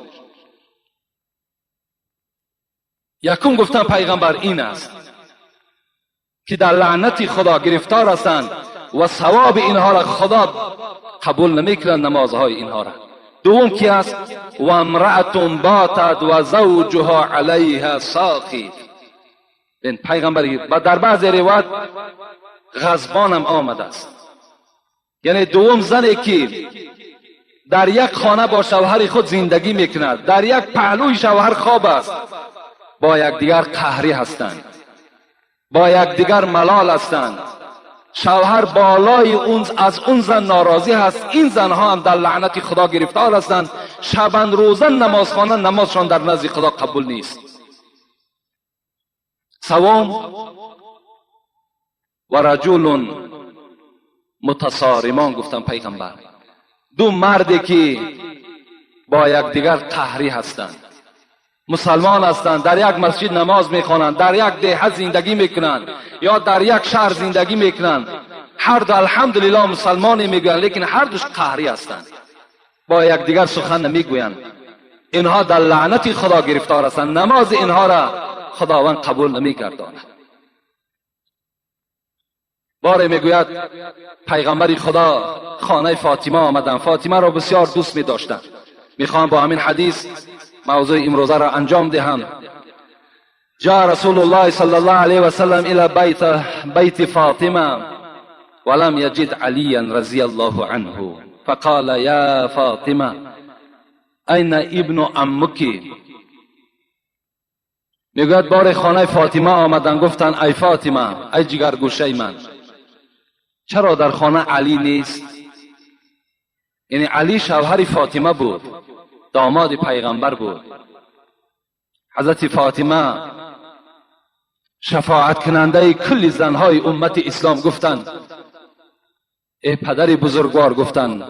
یکم گفتن پیغمبر این است که در لعنت خدا گرفتار هستند و ثواب اینها را خدا قبول نمیکنند، نمازهای اینها را. دوم کی است؟ و امرأة باتت و زوجها علیها ساخط. این پیغمبری در بعض روایت غضبان هم آمده است. یعنی دوم زنی که در یک خانه با شوهر خود زندگی میکند، در یک پهلوی شوهر خواب است، با یکدیگر قهری هستند، با یکدیگر ملال هستند. شوهر بالای از اون زن ناراضی هست. این زنها هم در لعنت خدا گرفتار هستند. شبان روزن نماز خوانند، نمازشان در نزد خدا قبول نیست. سوم و رجل متصارمان گفتم پیغمبر، دو مردی که با یکدیگر قهری هستند، مسلمان هستند، در یک مسجد نماز میخوانند، در یک دهه زندگی میکنند یا در یک شهر زندگی میکنند، هر دو الحمدلله مسلمانی میگویند، لیکن هر دوش قهری هستند، با یکدیگر سخن نمیگویند. اینها در لعنت خدا گرفتار هستند. نماز اینها را خداوند قبول نمیگرداند. باره میگوید پیغمبر خدا خانه فاطمه آمدند. فاطمه را بسیار دوست می‌داشتند. میخوام با همین حدیث موضوع امروزه را انجام دهم. جاء رسول الله صلی الله علیه و سلم الى بیت فاطمه ولم یجد علیا رضی الله عنه فقال یا فاطمه این ابن عمک. میگوید بار خانه فاطمه آمدن، گفتن ای فاطمه، ای جگرگوشه من، چرا در خانه علی نیست؟ یعنی علی شوهر فاطمه بود، داماد پیغمبر بود. حضرت فاطمه شفاعت کننده کل زنهای امت اسلام گفتند ای پدر بزرگوار، گفتند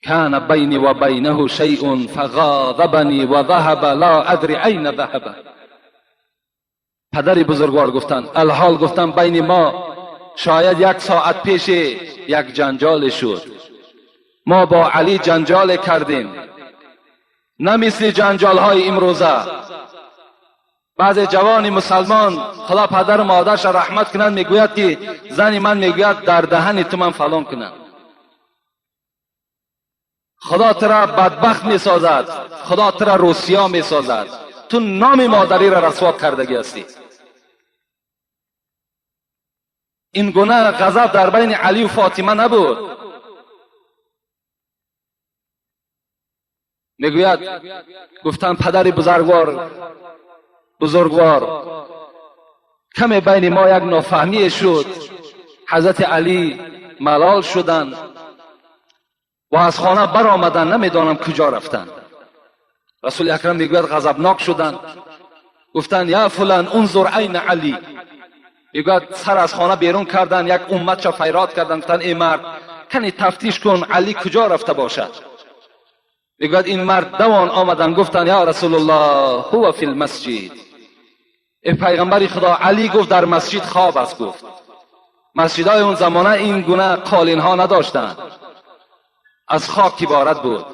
کان بینی و بینه شیء فغاضبنی و ذهب لا ادری این ذهب. پدر بزرگوار گفتند الحال گفتم بین ما شاید یک ساعت پیش یک جنجال شد، ما با علی جنجال کردیم، نه مثل جنجال های امروزه. بعض جوان مسلمان خدا پدر و مادرش رحمت کنند میگوید که زن من میگوید در دهن تو من فلان کنم. خدا ترا بدبخت میسازد، خدا ترا روسیا میسازد، تو نام مادری را رسوا کردگی هستی. این گونه غضب در بین علی و فاطمه نبود. میگوید گفتن پدر بزرگوار کمی بین ما یک نافهمی شد، حضرت علی ملال شدند و از خانه بر آمدن، نمیدانم کجا رفتند. رسول اکرم میگوید غضبناک شدند، گفتند یا فلان انظر این علی. میگوید سر از خانه بیرون کردن، یک امت را فیراد کردن، گفتند ای مرد کنی تفتیش کن علی کجا رفته باشد. میگوید این مرد دوان آمدن، گفتند یا رسول الله هو فی المسجد. ای پیغمبر خدا علی گفت در مسجد خواب است. گفت مسجدهای اون زمانه این گونه قالین ها نداشتند، از خاک عبارت بود.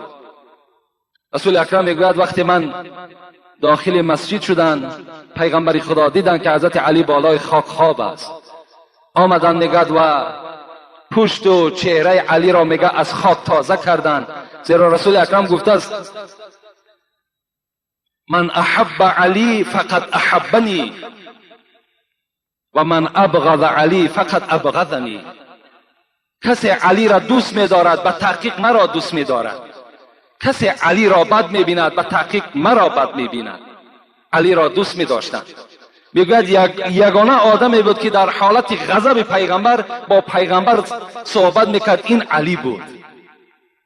رسول اکرم میگوید وقتی من داخل مسجد شدن، پیغمبر خدا دیدن که حضرت علی بالای خاک خواب است. آمدن میگد و پشت و چهره علی را میگه از خاک تازه کردن، زیرا رسول اکرم گفته است من احب علی فقط احبنی و من ابغض علی فقط ابغضنی. کسی علی را دوست می‌دارد به تحقیق مرا دوست می‌دارد، کسی علی را بد می‌بیند به تحقیق مرا بد می‌بیند. علی را دوست می‌داشتند. میگوید یگانه آدمی بود که در حالت غضب پیغمبر با پیغمبر صحبت میکرد، این علی بود.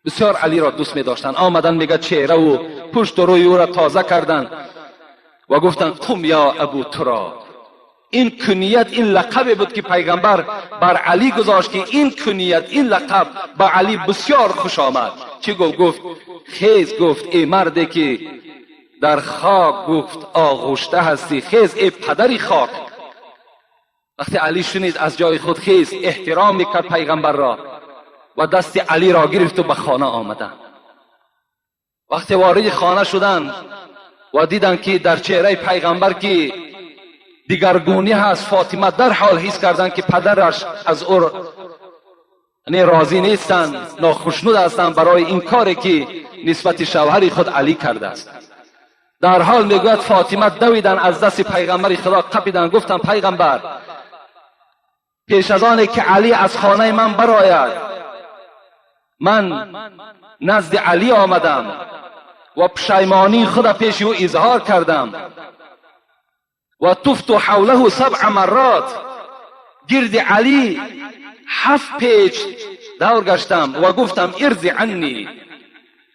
بسیار علی را دوست می‌داشتند. آمدن میگه چهره و پشت و روی او را تازه کردند و گفتند قم یا ابو تراب، این کنیت، این لقب بود که پیغمبر بر علی گذاشت که این کنیت، این لقب با علی بسیار خوش آمد. چی گفت؟ گفت خیز، گفت ای مردی که در خاک گفت آغشته هستی، خیز ای پدری خاک. وقتی علی شنید از جای خود خیز، احترام میکرد پیغمبر را و دست علی را گرفت و به خانه آمدند. وقتی وارد خانه شدند و دیدند که در چهره پیغمبر که دیگرگونی هست، فاطمه در حال حس کردند که پدرش از او راضی نیستند، ناخشنود هستند برای این کاری که نسبت شوهر خود علی کرده است. در حال میگوید فاطمه دویدن از دست پیغمبر خدا قپیدن، گفتن پیغمبر پیش از آنی که علی از خانه من برآید، من نزد علی آمدم و پشیمانی خود پیش او اظهار کردم و طفت حوله 7 مرات، گرد علی 7 پیچ دور گشتم و گفتم ارضی عنی،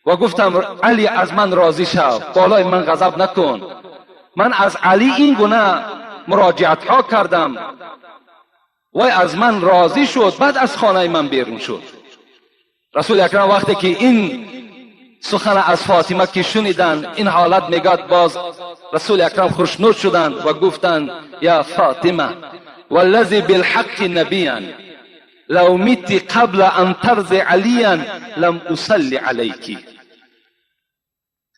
و گفتم علی از من راضی شو، بالای من غضب نکن. من از علی این گونه مراجعت ها کردم و از من راضی شد، بعد از خانه من بیرون شد. رسول اکرم وقتی که این سخن از فاطمه که شنیدن این حالت میگاد، باز رسول اکرم خوشنود شدند و گفتند یا فاطمه والذی بالحق نبیا لو مت قبل ان ترضی علیا لم اصلی علیکی.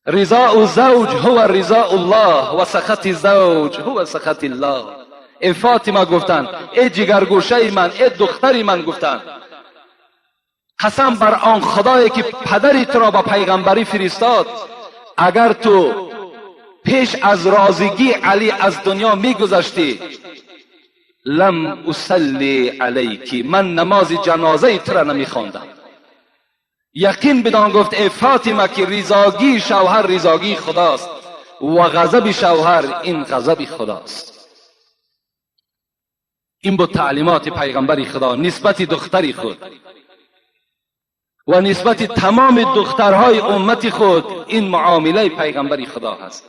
رضاء زوج هو رضاء الله و سخط زوج هو سخط الله. ای فاطمه گفتند، ای جگرگوشه من، ای دختری من، گفتند قسم بر آن خدایی که پدری تو را به پیغمبری فرستاد، اگر تو پیش از راضیگی علی از دنیا میگذشتی لم اصلی علیکی، من نماز جنازه تو را نمیخواندم. یقین بدان گفت ای فاطمه که رضاگی شوهر رضاگی خداست و غضب شوهر این غضب خداست. این بود تعلیمات پیغمبر خدا نسبت دختری خود و نسبت تمام دخترهای امت خود. این معامله پیغمبر خدا هست.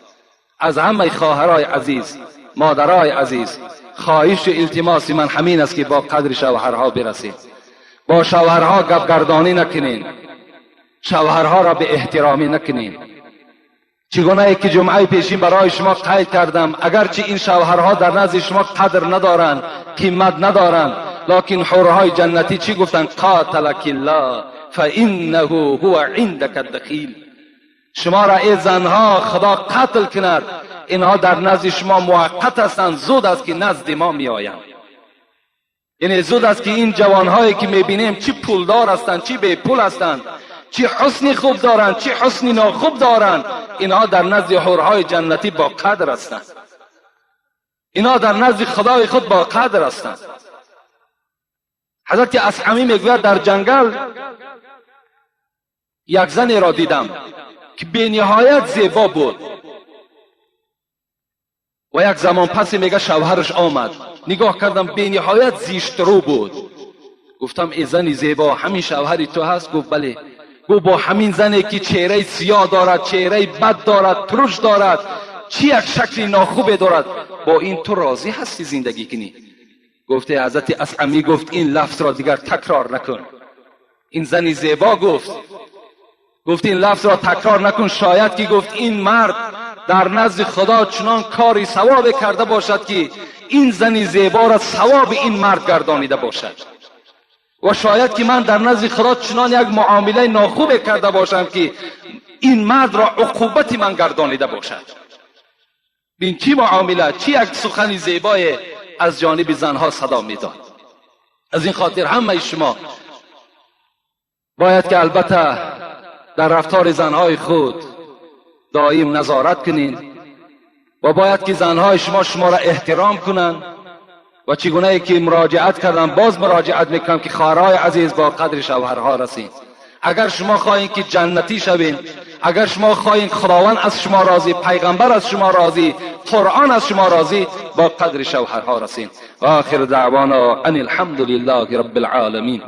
از همه خواهرای عزیز، مادرای عزیز، خواهش و التماس من همین است که با قدر شوهرها برسید. با شوهرها گپگردانی نکنین، شوهرها را به احترامی نکنین. چگونه ای که جمعه پیشین برای شما قید کردم، اگرچه این شوهرها در نزد شما قدر ندارند، قیمت ندارند، لکن حورهای جنتی چی گفتن؟ قاتلک الله فانه هو عندك الدخیل. شما را ای زنها خدا قتل کند، اینها در نزد شما موقت هستند، زود است که نزد ما می آیند. یعنی زود است که این جوانهایی که میبینیم چی پولدار هستند، چی بی پول هستند، چی حسنی خوب دارند، چی حسنی ناخوب دارند، اینها در نزد حورهای جنتی با قدر هستند. اینها در نزد خدای خود با قدر هستند. حضرت اصحمی میگوید در جنگل یک زنی را دیدم که به نهایت زیبا بود و یک زمان پس میگه شوهرش آمد، نگاه کردم به نهایت زیشترو بود. گفتم ای زنی زیبا، همین شوهری تو هست؟ گفت بله. گفت با همین زنی که چهره سیاه دارد، چهره بد دارد، ترش دارد، چی یک شکلی ناخوبه دارد، با این تو راضی هستی زندگی کنی؟ گفته حضرت اصحمی گفت این لفظ را دیگر تکرار نکن. این زنی زیبا گفت این لفظ را تکرار نکن. شاید که گفت این مرد در نزد خدا چنان کاری ثواب کرده باشد که این زنی زیبا را ثواب این مرد گردانیده باشد، و شاید که من در نزد خدا چنان یک معامله ناخوب کرده باشم که این مرد را عقوبت من گردانیده باشد. بین چی معامله، چی یک سخن زیبای از جانب زنها صدا میداد. از این خاطر همه شما باید که البته در رفتار زنهای خود دائم نظارت کنین و باید که زنهای شما را احترام کنن. و چگونه ای که مراجعت کردم باز مراجعت میکنم که خواهرای عزیز با قدر شوهرها رسید. اگر شما خواهین که جنتی شوین، اگر شما خواهین خداوند از شما راضی، پیغمبر از شما راضی، قرآن از شما راضی، با قدر شوهرها رسید. و آخر دعوانا ان الحمد لله رب العالمین.